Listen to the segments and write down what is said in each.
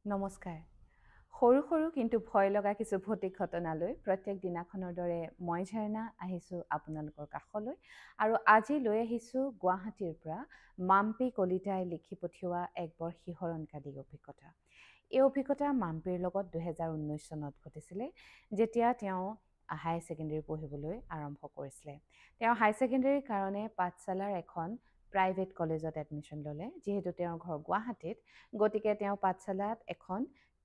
নমস্কাৰ। সৰু সৰু কিন্তু ভয় লগা কিছু ভৌতিক ঘটনালৈ প্ৰত্যেক দিনাখনৰ দৰে মই ঝৰ্ণা আহিছোঁ আপোনালোকৰ কাষলৈ আৰু আজি লৈ আহিছোঁ গুৱাহাটীৰ পৰা মাম্পী কলিতাই লিখি পঠিওৱা এক বৰ শিহৰণকাৰী অভিজ্ঞতা। এই অভিজ্ঞতা মাম্পীৰ লগত 2019 চনত ঘটিছিলে, যেতিয়া তেওঁ হাই ছেকেণ্ডেৰী পঢ়িবলৈ আৰম্ভ কৰিছিলে। তেওঁ হাই ছেকেণ্ডেৰীৰ কাৰণে পাঠশালাৰ এখন প্ৰাইভেট কলেজত এডমিশ্যন ল'লে। যিহেতু তেওঁৰ ঘৰ গুৱাহাটীত, গতিকে তেওঁ পাঠশালাত এখন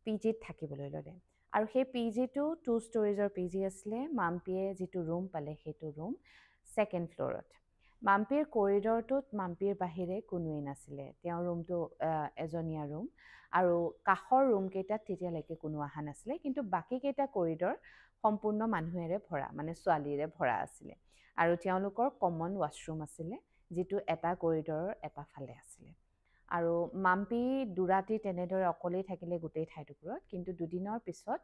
PGত থাকিবলৈ ল'লে। আৰু সেই PGটো 2 ষ্টৰিজৰ PG আছিলে। মাম্পীয়ে যিটো ৰুম পালে সেইটো ৰুম 2nd ফ্ল'ৰত। মাম্পীৰ কৰিডৰটোত মাম্পীৰ বাহিৰে কোনোৱেই নাছিলে। তেওঁৰ ৰুমটো এজনীয়া ৰুম আৰু কাষৰ ৰুমকেইটাত তেতিয়ালৈকে কোনো অহা নাছিলে, কিন্তু বাকীকেইটা কৰিডৰ সম্পূৰ্ণ মানুহেৰে ভৰা, মানে ছোৱালীৰে ভৰা আছিলে। আৰু তেওঁলোকৰ কমন ৱাছৰুম আছিলে, যিটো এটা কৰিডৰৰ এটা ফালে আছিলে। আৰু মাম্পী দুৰাতি তেনেদৰে অকলেই থাকিলে গোটেই ঠাইটুকুৰত, কিন্তু দুদিনৰ পিছত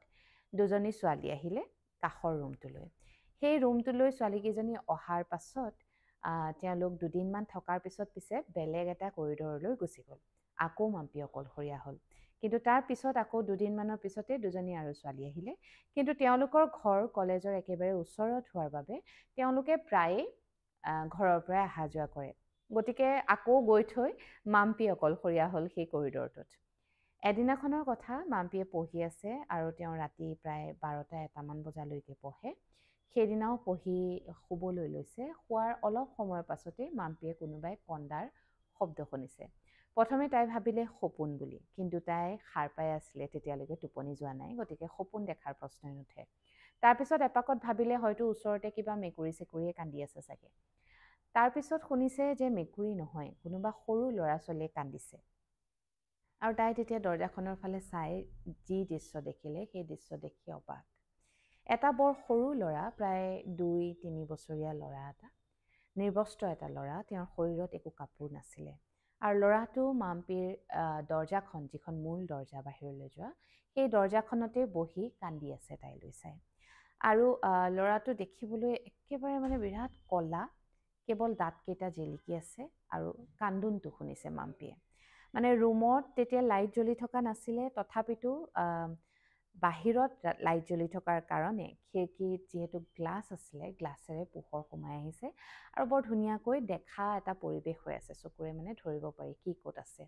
দুজনী ছোৱালী আহিলে কাষৰ ৰুমটোলৈ। সেই ৰুমটোলৈ ছোৱালীকেইজনী অহাৰ পাছত তেওঁলোক দুদিনমান থকাৰ পিছত পিছে বেলেগ এটা কৰিডৰলৈ গুচি গ'ল। আকৌ মাম্পী অকলশৰীয়া হ'ল। কিন্তু তাৰ পিছত আকৌ দুদিনমানৰ পিছতে দুজনী আৰু ছোৱালী আহিলে। কিন্তু তেওঁলোকৰ ঘৰ কলেজৰ একেবাৰে ওচৰত হোৱাৰ বাবে তেওঁলোকে প্ৰায়ে ঘৰৰ পৰাই অহা যোৱা কৰে। গতিকে আকৌ গৈ থৈ মাম্পী অকলশৰীয়া হ'ল সেই কৰিডৰটোত। এদিনাখনৰ কথা, মাম্পীয়ে পঢ়ি আছে আৰু তেওঁ ৰাতি প্ৰায় 12টা-1টামান বজালৈকে পঢ়ে। সেইদিনাও পঢ়ি শুবলৈ লৈছে। শোৱাৰ অলপ সময়ৰ পাছতেই মাম্পীয়ে কোনোবাই কন্দাৰ শব্দ শুনিছে। প্ৰথমে তাই ভাবিলে সপোন বুলি, কিন্তু তাই সাৰ পাই আছিলে, তেতিয়ালৈকে টোপনি যোৱা নাই, গতিকে সপোন দেখাৰ প্ৰশ্নই নুঠে। তাৰপিছত এপাকত ভাবিলে হয়তো ওচৰতে কিবা মেকুৰী-চেকুৰীয়ে কান্দি আছে চাগে। তাৰপিছত শুনিছে যে মেকুৰী নহয়, কোনোবা সৰু ল'ৰা-ছোৱালীয়ে কান্দিছে। আৰু তাই তেতিয়া দৰজাখনৰ ফালে চাই যি দৃশ্য দেখিলে, সেই দৃশ্য দেখি অবাক। এটা বৰ সৰু ল'ৰা, প্ৰায় 2-3 বছৰীয়া ল'ৰা এটা, নিৰ্বস্ত্ৰ এটা ল'ৰা, তেওঁৰ শৰীৰত একো কাপোৰ নাছিলে। আৰু ল'ৰাটো মাম্পীৰ দৰজাখন, যিখন মূল দৰজা বাহিৰলৈ যোৱা, সেই দৰজাখনতে বহি কান্দি আছে তাইলৈ চাই। আৰু ল'ৰাটো দেখিবলৈ একেবাৰে মানে বিৰাট ক'লা, কেৱল দাঁতকেইটা জিলিকি আছে, আৰু কান্দোনটো শুনিছে মাম্পীয়ে। মানে ৰুমত তেতিয়া লাইট জ্বলি থকা নাছিলে, তথাপিতো বাহিৰত লাইট জ্বলি থকাৰ কাৰণে খিৰিকীত যিহেতু গ্লাছ আছিলে, গ্লাছেৰে পোহৰ সোমাই আহিছে আৰু বৰ ধুনীয়াকৈ দেখা এটা পৰিৱেশ হৈ আছে। চকুৰে মানে ধৰিব পাৰি কি ক'ত আছে।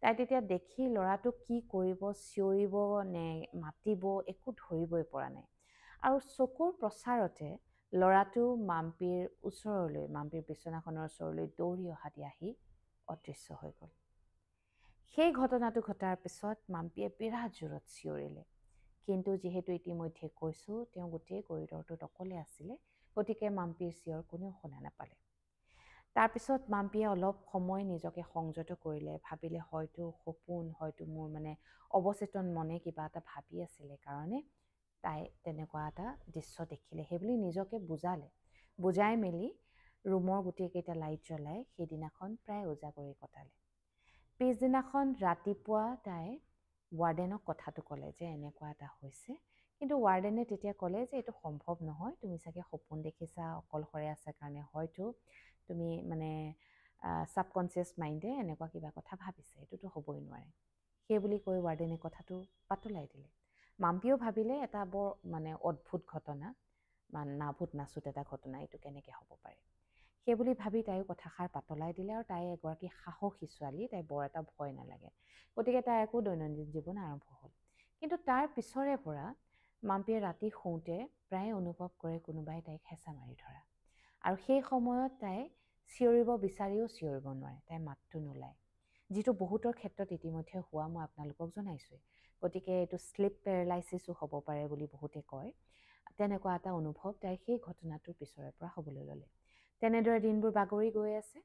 তাই তেতিয়া দেখি ল'ৰাটোক কি কৰিব, চিঞৰিব নে মাতিব, একো ধৰিবই পৰা নাই। আৰু চকুৰ প্ৰচাৰতে ল'ৰাটো মাম্পীৰ ওচৰলৈ, মাম্পীৰ বিচনাখনৰ ওচৰলৈ দৌৰি অহা দি আহি অদৃশ্য হৈ গ'ল। সেই ঘটনাটো ঘটাৰ পিছত মাম্পীয়ে বিৰাট জোৰত চিঞৰিলে, কিন্তু যিহেতু ইতিমধ্যে কৈছোঁ তেওঁ গোটেই কৰিডৰটোত অকলে আছিলে, গতিকে মাম্পীৰ চিঞৰ কোনেও শুনা নাপালে। তাৰপিছত মাম্পীয়ে অলপ সময় নিজকে সংযত কৰিলে, ভাবিলে হয়তো সপোন, হয়তো মোৰ মানে অৱচেতন মনে কিবা এটা ভাবি আছিলে কাৰণে তাই তেনেকুৱা এটা দৃশ্য দেখিলে, সেইবুলি নিজকে বুজালে। বুজাই মেলি ৰুমৰ গোটেইকেইটা লাইট জ্বলাই সেইদিনাখন প্ৰায় উজাগৰি কটালে। পিছদিনাখন ৰাতিপুৱা তাই ৱাৰ্ডেনক কথাটো ক'লে যে এনেকুৱা এটা হৈছে, কিন্তু ৱাৰ্ডেনে তেতিয়া ক'লে যে এইটো সম্ভৱ নহয়, তুমি চাগে সপোন দেখিছা, অকলশৰে আছে কাৰণে হয়তো তুমি মানে ছাবকনচিয়াছ মাইণ্ডে এনেকুৱা কিবা কথা ভাবিছে, এইটোতো হ'বই নোৱাৰে। সেই বুলি কৈ ৱাৰ্ডেনে কথাটো পাতলাই দিলে। মাম্পীয়েও ভাবিলে এটা বৰ মানে অদ্ভুত ঘটনা, নাভূত নাচুত এটা ঘটনা, এইটো কেনেকৈ হ'ব পাৰে। সেইবুলি ভাবি তাইও কথাষাৰ পাতলাই দিলে, আৰু তাই এগৰাকী সাহসী ছোৱালী, তাই বৰ এটা ভয় নালাগে। গতিকে তাই আকৌ দৈনন্দিন জীৱন আৰম্ভ হ'ল। কিন্তু তাৰ পিছৰে পৰা মাম্পীয়ে ৰাতি শুওঁতে প্ৰায় অনুভৱ কৰে কোনোবাই তাইক হেঁচা মাৰি ধৰা। আৰু সেই সময়ত তাই চিঞৰিব বিচাৰিও চিঞৰিব নোৱাৰে, তাই মাতটো নোলায়, যিটো বহুতৰ ক্ষেত্ৰত ইতিমধ্যে হোৱা মই আপোনালোকক জনাইছোঁৱেই। গতিকে এইটো শ্লিপ পেৰালাইচিছো হ'ব পাৰে বুলি বহুতে কয়। তেনেকুৱা এটা অনুভৱ তাইৰ সেই ঘটনাটোৰ পিছৰে পৰা হ'বলৈ ল'লে। তেনেদৰে দিনবোৰ বাগৰি গৈ আছে,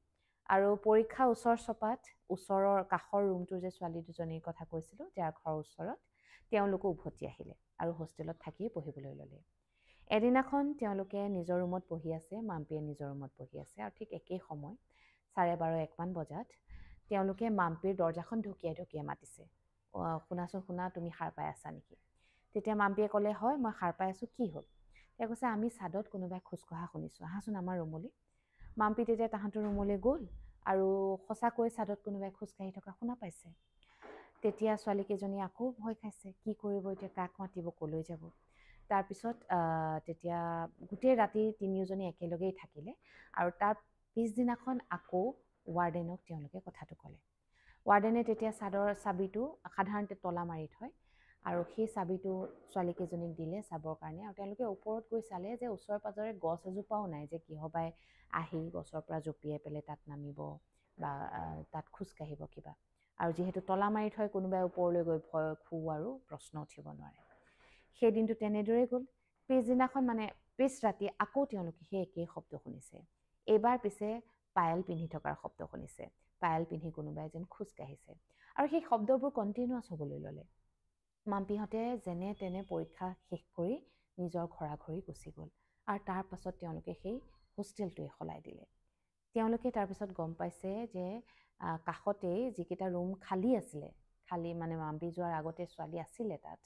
আৰু পৰীক্ষা ওচৰ চপাত ওচৰৰ কাষৰ ৰুমটোৰ যে ছোৱালী দুজনীৰ কথা কৈছিলোঁ, যাৰ ঘৰৰ ওচৰত, তেওঁলোকো উভতি আহিলে আৰু হোষ্টেলত থাকিয়ে পঢ়িবলৈ ল'লে। এদিনাখন তেওঁলোকে নিজৰ ৰুমত পঢ়ি আছে, মাম্পীয়ে নিজৰ ৰুমত পঢ়ি আছে, আৰু ঠিক একেই সময় 12:30-1মান বজাত তেওঁলোকে মাম্পীৰ দৰজাখন ঢকিয়াই ঢকিয়াই মাতিছে, শুনাচোন শুনা, তুমি সাৰ পাই আছা নেকি? তেতিয়া মাম্পীয়ে ক'লে, হয় মই সাৰ পাই আছোঁ, কি হ'ল? তেওঁ কৈছে, আমি ছাদত কোনোবাই খোজকঢ়া শুনিছোঁ, আহাচোন আমাৰ ৰুমলৈ। মাম্পী তেতিয়া তাহাঁতৰ ৰুমলৈ গ'ল, আৰু সঁচাকৈ ছাদত কোনোবাই খোজকাঢ়ি থকা শুনা পাইছে। তেতিয়া ছোৱালীকেইজনী আকৌ ভয় খাইছে, কি কৰিব এতিয়া, কাক মাতিব, কলৈ যাব। তাৰপিছত তেতিয়া গোটেই ৰাতি তিনিওজনী একেলগেই থাকিলে আৰু তাৰ পিছদিনাখন আকৌ ৱাৰ্ডেনক তেওঁলোকে কথাটো ক'লে। ৱাৰ্ডেনে তেতিয়া চাদৰ চাবিটো সাধাৰণতে তলা মাৰি থয় আৰু সেই চাবিটো ছোৱালীকেইজনীক দিলে চাবৰ কাৰণে। আৰু তেওঁলোকে ওপৰত গৈ চালে যে ওচৰে পাঁজৰে গছ এজোপাও নাই, যে কিহবাই আহি গছৰ পৰা জঁপিয়াই পেলাই তাত নামিব বা তাত খোজকাঢ়িব কিবা। আৰু যিহেতু তলা মাৰি থয়, কোনোবাই ওপৰলৈ গৈ ভয় খোও আৰু প্ৰশ্ন উঠিব নোৱাৰে। সেই দিনটো তেনেদৰেই গ'ল। পিছদিনাখন মানে পিছ ৰাতি আকৌ তেওঁলোকে সেই একেই শব্দ শুনিছে। এইবাৰ পিছে পায়েল পিন্ধি থকাৰ শব্দ শুনিছে, পায়েল পিন্ধি কোনোবাই যেন খোজকাঢ়িছে। আৰু সেই শব্দবোৰ কণ্টিনিউৱাছ হ'বলৈ ল'লে। মাম্পীহঁতে যেনে তেনে পৰীক্ষা শেষ কৰি নিজৰ ঘৰাঘৰি গুচি গ'ল। আৰু তাৰ পাছত তেওঁলোকে সেই হোষ্টেলটোৱে সলাই দিলে। তেওঁলোকে তাৰপিছত গম পাইছে যে কাষতেই যিকেইটা ৰুম খালী আছিলে, খালী মানে মাম্পী যোৱাৰ আগতে ছোৱালী আছিলে তাত,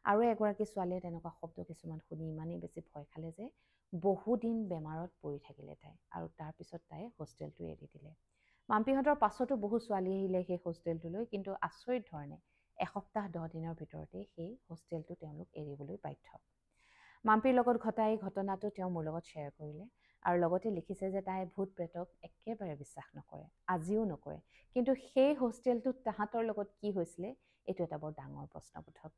আৰু এগৰাকী ছোৱালীয়ে তেনেকুৱা শব্দ কিছুমান শুনি ইমানেই বেছি ভয় খালে যে বহুদিন বেমাৰত পৰি থাকিলে তাই, আৰু তাৰপিছত তাই হোষ্টেলটো এৰি দিলে। মাম্পীহঁতৰ পাছতো বহু ছোৱালী আহিলে সেই হোষ্টেলটোলৈ, কিন্তু আচৰিত ধৰণে এসপ্তাহ 10 দিনৰ ভিতৰতে সেই হোষ্টেলটো তেওঁলোক এৰিবলৈ বাধ্য। মাম্পীৰ লগত ঘটা এই ঘটনাটো তেওঁ মোৰ লগত শ্বেয়াৰ কৰিলে আৰু লগতে লিখিছে যে তাই ভূত প্ৰেতক একেবাৰে বিশ্বাস নকৰে, আজিও নকৰে। কিন্তু সেই হোষ্টেলটোত তাহাঁতৰ লগত কি হৈছিলে, এইটো এটা বৰ ডাঙৰ প্ৰশ্নবোধক।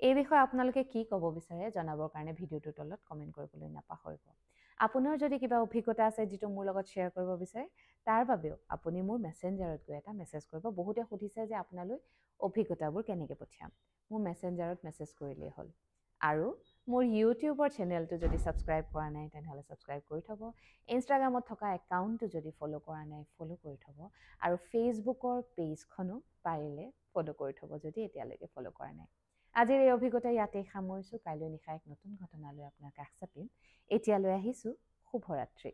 এই বিষয়ে আপোনালোকে কি ক'ব বিচাৰে জনাবৰ কাৰণে ভিডিঅ'টোৰ তলত কমেণ্ট কৰিবলৈ নাপাহৰিব। আপোনাৰ যদি কিবা অভিজ্ঞতা আছে যিটো মোৰ লগত শ্বেয়াৰ কৰিব বিচাৰে, তাৰ বাবেও আপুনি মোৰ মেছেঞ্জাৰত গৈ এটা মেছেজ কৰিব। বহুতে সুধিছে যে আপোনালৈ অভিজ্ঞতাবোৰ কেনেকৈ পঠিয়াম। মোৰ মেছেঞ্জাৰত মেছেজ কৰিলেই হ'ল। আৰু মোৰ ইউটিউবৰ চেনেলটো যদি ছাবস্ক্ৰাইব কৰা নাই তেনেহ'লে ছাবস্ক্ৰাইব কৰি থ'ব। ইনষ্টাগ্ৰামত থকা একাউণ্টটো যদি ফ'ল' কৰা নাই ফ'ল' কৰি থ'ব। আৰু ফেচবুকৰ পেজখনো পাৰিলে ফ'ল' কৰি থ'ব যদি এতিয়ালৈকে ফ'ল' কৰা নাই। আজিৰ এই অভিজ্ঞতা ইয়াতেই সামৰিছোঁ। কাইলৈ নিশা এক নতুন ঘটনালৈ আপোনাৰ কাষ চাপিম। এতিয়ালৈ আহিছোঁ, শুভৰাত্ৰি।